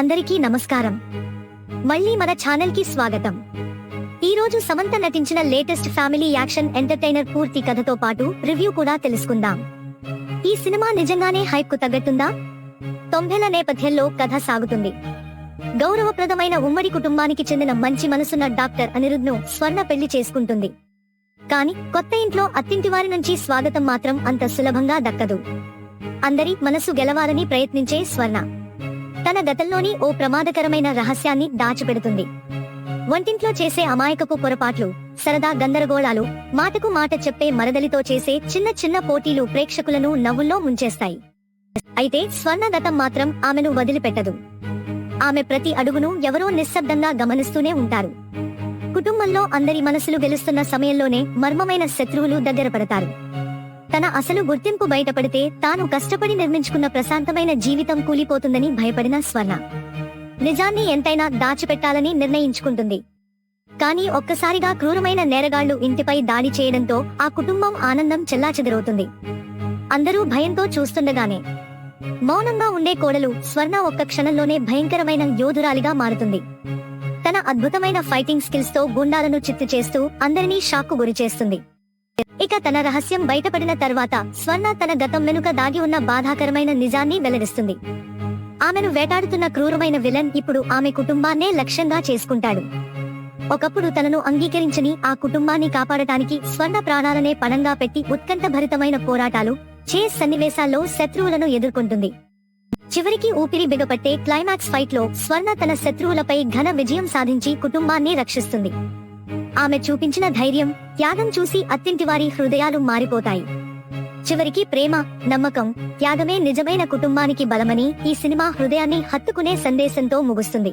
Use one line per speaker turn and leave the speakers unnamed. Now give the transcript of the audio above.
అందరికీ నమస్కారం. మళ్ళీ మన ఛానల్ కి స్వాగతం. ఈ రోజు సమంత నటించిన లేటెస్ట్ ఫ్యామిలీ యాక్షన్ ఎంటర్టైనర్ పూర్తి కథతో పాటు రివ్యూ కూడా తెలుసుకుందాం. ఈ సినిమా నిజంగానే హైప్ కు తగ్గట్టుందా? 90ల నేపథ్యంలో కథ సాగుతుంది. గౌరవప్రదమైన ఉమ్మడి కుటుంబానికి చెందిన మంచి మనసున్న డాక్టర్ అనిరుద్ను స్వర్ణ పెళ్లి చేసుకుంటుంది. కానీ కొత్త ఇంట్లో అత్తింటివారి నుంచి స్వాగతం మాత్రం అంత సులభంగా దక్కదు. అందరి మనసు గెలవాలని ప్రయత్నించే స్వర్ణ తన గతంలోని ఓ ప్రమాదకరమైన రహస్యాన్ని దాచిపెడుతుంది. వంటింట్లో చేసే అమాయకపు పొరపాట్లు, సరదా గందరగోళాలు, మాటకు మాట చెప్పే మరదలితో చేసే చిన్న చిన్న పోటీలు ప్రేక్షకులను నవ్వుల్లో ముంచేస్తాయి. అయితే స్వర్ణ గతం మాత్రం ఆమెను వదిలిపెట్టదు. ఆమె ప్రతి అడుగును ఎవరో నిశ్శబ్దంగా గమనిస్తూనే ఉంటారు. కుటుంబంలో అందరి మనసులు గెలుస్తున్న సమయంలోనే మర్మమైన శత్రువులు దగ్గర పడతారు. తన అసలు గుర్తింపు బయటపడితే తాను కష్టపడి నిర్మించుకున్న ప్రశాంతమైన జీవితం కూలిపోతుందని భయపడిన స్వర్ణ నిజాన్ని ఎంతైనా దాచిపెట్టాలని నిర్ణయించుకుంటుంది. కానీ ఒక్కసారిగా క్రూరమైన నేరగాళ్లు ఇంటిపై దాడి చేయడంతో ఆ కుటుంబం ఆనందం చెల్లాచెదరవుతుంది. అందరూ భయంతో చూస్తుండగానే మౌనంగా ఉండే కోడలు స్వర్ణ ఒక్క క్షణంలోనే భయంకరమైన యోధురాలిగా మారుతుంది. తన అద్భుతమైన ఫైటింగ్ స్కిల్స్ తో గుండాలను చిత్తు చేస్తూ అందరినీ షాక్కు గురిచేస్తుంది. ఇక తన రహస్యం బయటపడిన తర్వాత స్వర్ణ తన గతం వెనుక దాగి ఉన్న బాధాకరమైన నిజాన్ని వెల్లడిస్తుంది. ఆమెను వేటాడుతున్న క్రూరమైన విలన్ ఇప్పుడు ఆమె కుటుంబాన్నే లక్ష్యంగా చేసుకుంటాడు. ఒకప్పుడు తనను అంగీకరించని ఆ కుటుంబాన్ని కాపాడటానికి స్వర్ణ ప్రాణాలనే పణంగా పెట్టి ఉత్కంఠభరితమైన పోరాటాలు, చేస్ సన్నివేశాల్లో శత్రువులను ఎదుర్కొంటుంది. చివరికి ఊపిరి బిగపట్టే క్లైమాక్స్ ఫైట్ లో స్వర్ణ తన శత్రువులపై ఘన విజయం సాధించి కుటుంబాన్ని రక్షిస్తుంది. ఆమె చూపించిన ధైర్యం, త్యాగం చూసి అత్తింటివారి హృదయాలు మారిపోతాయి. చివరికి ప్రేమ, నమ్మకం, త్యాగమే నిజమైన కుటుంబానికి బలమని ఈ సినిమా హృదయాన్ని హత్తుకునే సందేశంతో ముగుస్తుంది.